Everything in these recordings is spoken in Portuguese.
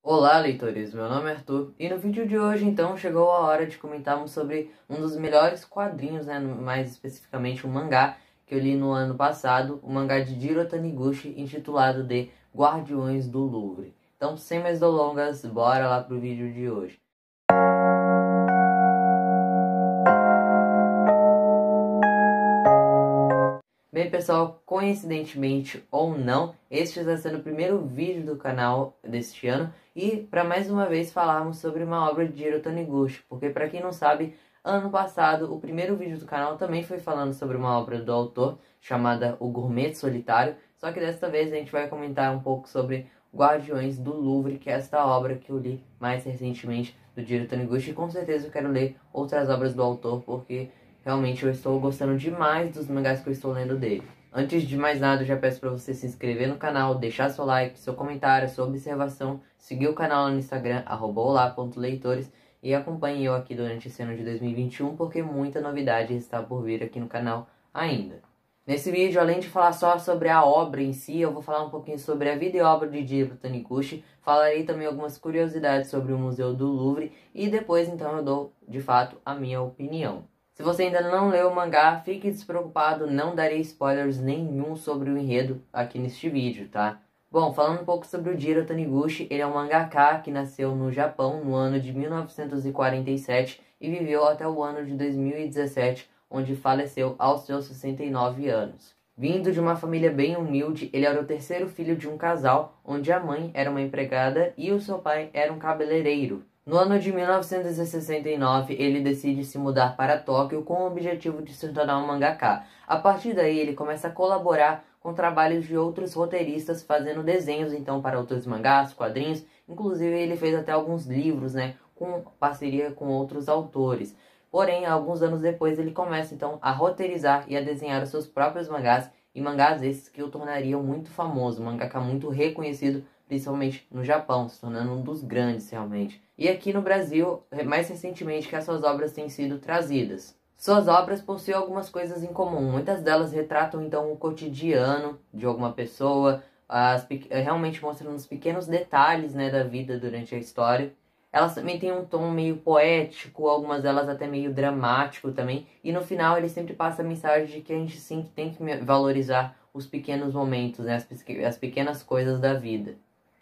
Olá, leitores! Meu nome é Arthur e no vídeo de hoje, então, chegou a hora de comentarmos sobre um dos melhores quadrinhos, né, mais especificamente um mangá que eu li no ano passado, o mangá de Jiro Taniguchi, intitulado de Guardiões do Louvre. Então, sem mais delongas, bora lá pro vídeo de hoje. Bem, pessoal, coincidentemente ou não, este está sendo o primeiro vídeo do canal deste ano e para mais uma vez falarmos sobre uma obra de Jiro Taniguchi, porque para quem não sabe, ano passado o primeiro vídeo do canal também foi falando sobre uma obra do autor chamada O Gourmet Solitário, só que desta vez a gente vai comentar um pouco sobre Guardiões do Louvre, que é esta obra que eu li mais recentemente do Jiro Taniguchi, e com certeza eu quero ler outras obras do autor, porque realmente eu estou gostando demais dos mangás que eu estou lendo dele. Antes de mais nada, eu já peço para você se inscrever no canal, deixar seu like, seu comentário, sua observação, seguir o canal no Instagram, @olá.leitores, e acompanhe eu aqui durante esse ano de 2021, porque muita novidade está por vir aqui no canal ainda. Nesse vídeo, além de falar só sobre a obra em si, eu vou falar um pouquinho sobre a vida e obra de Jiro Taniguchi, falarei também algumas curiosidades sobre o Museu do Louvre, e depois então eu dou, de fato, a minha opinião. Se você ainda não leu o mangá, fique despreocupado, não darei spoilers nenhum sobre o enredo aqui neste vídeo, tá? Bom, falando um pouco sobre o Jiro Taniguchi, ele é um mangaka que nasceu no Japão no ano de 1947 e viveu até o ano de 2017, onde faleceu aos seus 69 anos. Vindo de uma família bem humilde, ele era o terceiro filho de um casal, onde a mãe era uma empregada e o seu pai era um cabeleireiro. No ano de 1969, ele decide se mudar para Tóquio com o objetivo de se tornar um mangaka. A partir daí, ele começa a colaborar com trabalhos de outros roteiristas, fazendo desenhos então para outros mangás, quadrinhos. Inclusive, ele fez até alguns livros, né, com parceria com outros autores. Porém, alguns anos depois, ele começa então a roteirizar e a desenhar os seus próprios mangás, e mangás esses que o tornariam muito famoso, um mangaka muito reconhecido, principalmente no Japão, se tornando um dos grandes realmente. E aqui no Brasil, mais recentemente que as suas obras têm sido trazidas. Suas obras possuem algumas coisas em comum, muitas delas retratam então o cotidiano de alguma pessoa, realmente mostrando os pequenos detalhes, né, da vida durante a história. Elas também têm um tom meio poético, algumas delas até meio dramático também, e no final ele sempre passa a mensagem de que a gente sim tem que valorizar os pequenos momentos, né, as pequenas coisas da vida.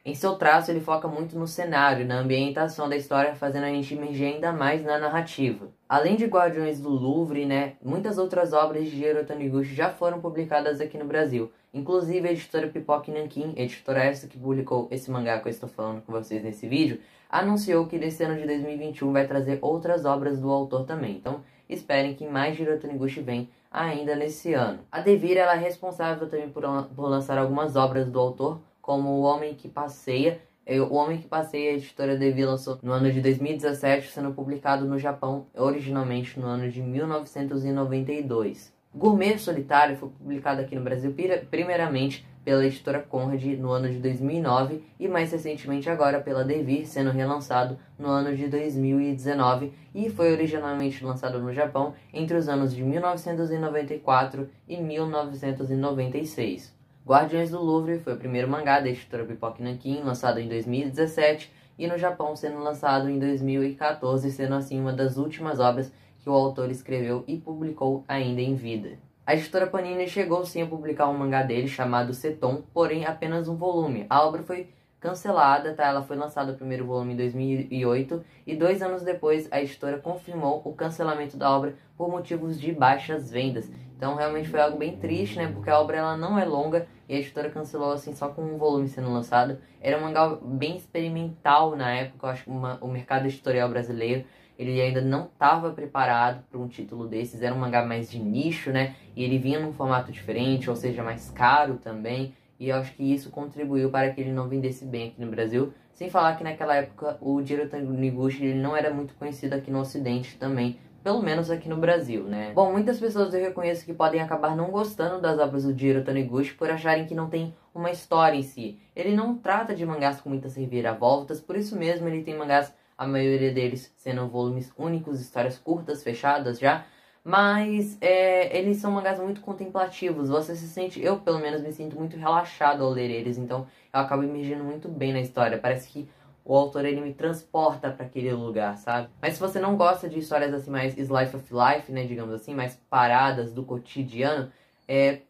Em seu traço, ele foca muito no cenário, na ambientação da história, fazendo a gente emergir ainda mais na narrativa. Além de Guardiões do Louvre, né, muitas outras obras de Jiro Taniguchi já foram publicadas aqui no Brasil. Inclusive a editora Pipoca Nankin, editora essa que publicou esse mangá que eu estou falando com vocês nesse vídeo, anunciou que nesse ano de 2021 vai trazer outras obras do autor também. Então, esperem que mais Jiro Taniguchi vem ainda nesse ano. A Devir ela é responsável também por lançar algumas obras do autor, como O Homem que Passeia. O Homem que Passeia, a editora Devir lançou no ano de 2017, sendo publicado no Japão originalmente no ano de 1992. Gourmet Solitário foi publicado aqui no Brasil primeiramente pela editora Conrad no ano de 2009 e mais recentemente agora pela Devir, sendo relançado no ano de 2019, e foi originalmente lançado no Japão entre os anos de 1994 e 1996. Guardiões do Louvre foi o primeiro mangá da editora Pipoca Nankin, lançado em 2017, e no Japão sendo lançado em 2014, sendo assim uma das últimas obras que o autor escreveu e publicou ainda em vida. A editora Panini chegou sim a publicar um mangá dele chamado Seton, porém apenas um volume. A obra foi cancelada, tá? Ela foi lançada o primeiro volume em 2008 e 2 anos depois a editora confirmou o cancelamento da obra por motivos de baixas vendas. Então realmente foi algo bem triste, né? Porque a obra ela não é longa e a editora cancelou assim só com um volume sendo lançado. Era um mangá bem experimental na época, eu acho que o mercado editorial brasileiro ele ainda não estava preparado para um título desses. Era um mangá mais de nicho, né? E ele vinha num formato diferente, ou seja, mais caro também. E eu acho que isso contribuiu para que ele não vendesse bem aqui no Brasil. Sem falar que naquela época o Jiro Taniguchi ele não era muito conhecido aqui no Ocidente também. Pelo menos aqui no Brasil, né? Bom, muitas pessoas eu reconheço que podem acabar não gostando das obras do Jiro Taniguchi por acharem que não tem uma história em si. Ele não trata de mangás com muitas reviravoltas, por isso mesmo ele tem mangás, a maioria deles sendo volumes únicos, histórias curtas, fechadas já. Mas eles são mangás muito contemplativos, você se sente, eu pelo menos me sinto muito relaxado ao ler eles, então eu acabo emergindo muito bem na história. Parece que o autor ele me transporta para aquele lugar, sabe? Mas se você não gosta de histórias assim mais slice of life, né, digamos assim, mais paradas do cotidiano,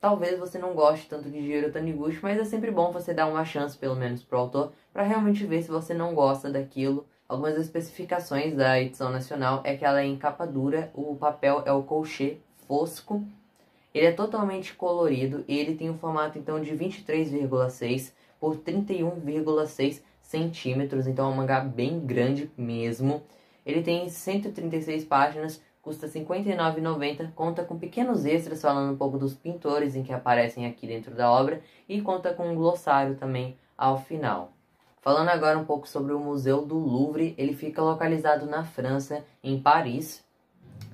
talvez você não goste tanto de Jiro Taniguchi, mas é sempre bom você dar uma chance, pelo menos, pro autor, para realmente ver se você não gosta daquilo. Algumas especificações da edição nacional é que ela é em capa dura, o papel é o couché fosco, ele é totalmente colorido e ele tem um formato então de 23,6 por 31,6 centímetros, então é um mangá bem grande mesmo. Ele tem 136 páginas, custa R$ 59,90, conta com pequenos extras falando um pouco dos pintores em que aparecem aqui dentro da obra e conta com um glossário também ao final. Falando agora um pouco sobre o Museu do Louvre, ele fica localizado na França, em Paris.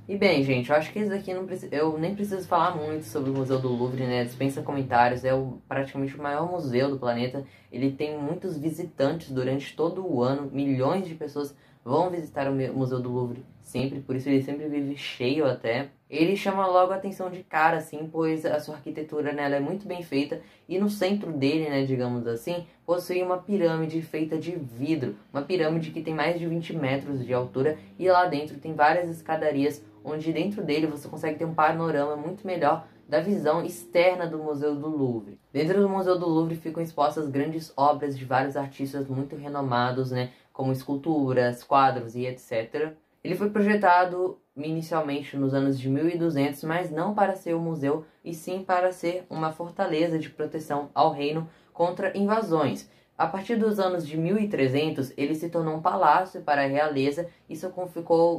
E bem, gente, eu acho que esse daqui eu nem preciso falar muito sobre o Museu do Louvre, né? Dispensa comentários, é praticamente o maior museu do planeta. Ele tem muitos visitantes durante todo o ano, milhões de pessoas vão visitar o Museu do Louvre sempre, por isso ele sempre vive cheio até. Ele chama logo a atenção de cara, assim, pois a sua arquitetura, né, ela é muito bem feita e no centro dele, né, digamos assim, possui uma pirâmide feita de vidro, uma pirâmide que tem mais de 20 metros de altura e lá dentro tem várias escadarias onde dentro dele você consegue ter um panorama muito melhor da visão externa do Museu do Louvre. Dentro do Museu do Louvre ficam expostas grandes obras de vários artistas muito renomados, né, como esculturas, quadros e etc. Ele foi projetado inicialmente nos anos de 1200, mas não para ser um museu, e sim para ser uma fortaleza de proteção ao reino contra invasões. A partir dos anos de 1300, ele se tornou um palácio para a realeza,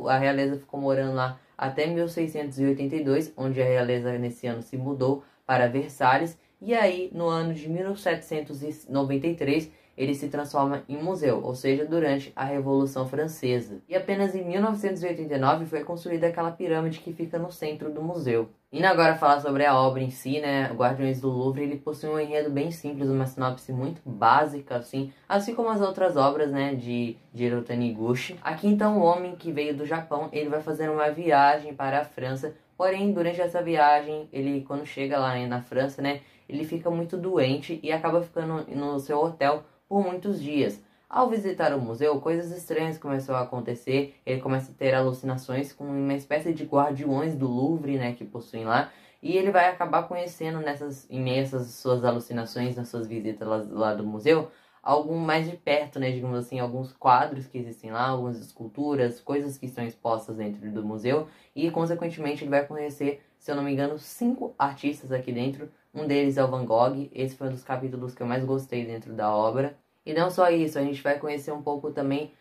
a realeza ficou morando lá até 1682, onde a realeza nesse ano se mudou para Versalhes, e aí no ano de 1793 ele se transforma em museu, ou seja, durante a Revolução Francesa. E apenas em 1989 foi construída aquela pirâmide que fica no centro do museu. Indo agora falar sobre a obra em si, né, Guardiões do Louvre, ele possui um enredo bem simples, uma sinopse muito básica, assim como as outras obras, né, de Jiro Taniguchi. Aqui então o homem que veio do Japão, ele vai fazer uma viagem para a França, porém durante essa viagem, ele quando chega lá, né, na França, né, ele fica muito doente e acaba ficando no seu hotel por muitos dias. Ao visitar o museu, coisas estranhas começam a acontecer, ele começa a ter alucinações com uma espécie de guardiões do Louvre, né, que possuem lá, e ele vai acabar conhecendo em meio a essas suas alucinações, nas suas visitas lá do museu, algo mais de perto, né, digamos assim, alguns quadros que existem lá, algumas esculturas, coisas que estão expostas dentro do museu, e consequentemente ele vai conhecer, se eu não me engano, 5 artistas aqui dentro. Um deles é o Van Gogh, esse foi um dos capítulos que eu mais gostei dentro da obra. E não só isso, a gente vai conhecer um pouco também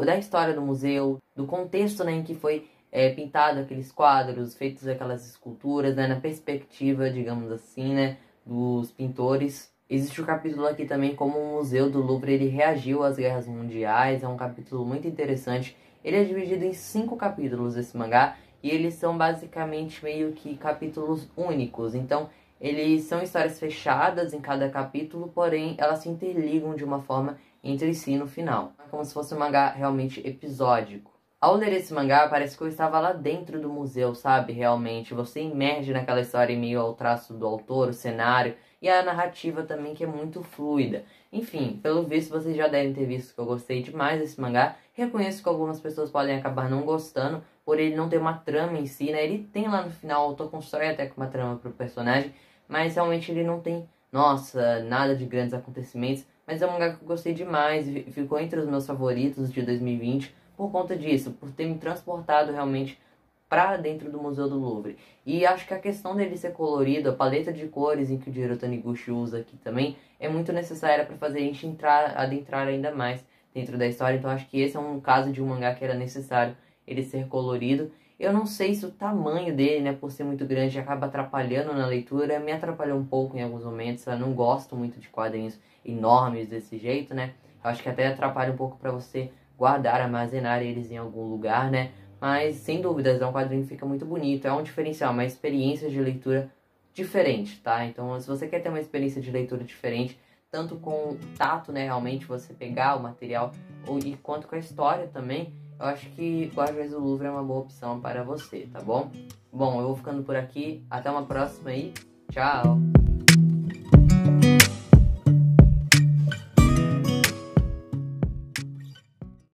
da história do museu, do contexto, né, em que foi pintado aqueles quadros, feitos aquelas esculturas, né, na perspectiva, digamos assim, né, dos pintores. Existe um capítulo aqui também como o Museu do Louvre ele reagiu às guerras mundiais, é um capítulo muito interessante. Ele é dividido em 5 capítulos, esse mangá, e eles são basicamente meio que capítulos únicos, então eles são histórias fechadas em cada capítulo, porém elas se interligam de uma forma entre si no final. É como se fosse um mangá realmente episódico. Ao ler esse mangá, parece que eu estava lá dentro do museu, sabe? Realmente, você imerge naquela história em meio ao traço do autor, o cenário e a narrativa também, que é muito fluida. Enfim, pelo visto, vocês já devem ter visto que eu gostei demais desse mangá. Reconheço que algumas pessoas podem acabar não gostando, por ele não ter uma trama em si, né? Ele tem lá no final, o autor constrói até com uma trama pro personagem, mas realmente ele não tem, nossa, nada de grandes acontecimentos. Mas é um mangá que eu gostei demais, e ficou entre os meus favoritos de 2020 por conta disso, por ter me transportado realmente para dentro do Museu do Louvre. E acho que a questão dele ser colorido, a paleta de cores em que o Jiro Taniguchi usa aqui também, é muito necessária para fazer a gente adentrar ainda mais dentro da história. Então acho que esse é um caso de um mangá que era necessário ele ser colorido. Eu não sei se o tamanho dele, né, por ser muito grande, acaba atrapalhando na leitura. Me atrapalhou um pouco em alguns momentos. Eu não gosto muito de quadrinhos enormes desse jeito, né? Eu acho que até atrapalha um pouco para você guardar, armazenar eles em algum lugar, né? Mas, sem dúvidas, é um quadrinho que fica muito bonito. É um diferencial, uma experiência de leitura diferente, tá? Então, se você quer ter uma experiência de leitura diferente, tanto com o tato, né, realmente, você pegar o material, e quanto com a história também, eu acho que Guardiões do Louvre é uma boa opção para você, tá bom? Bom, eu vou ficando por aqui. Até uma próxima aí. Tchau!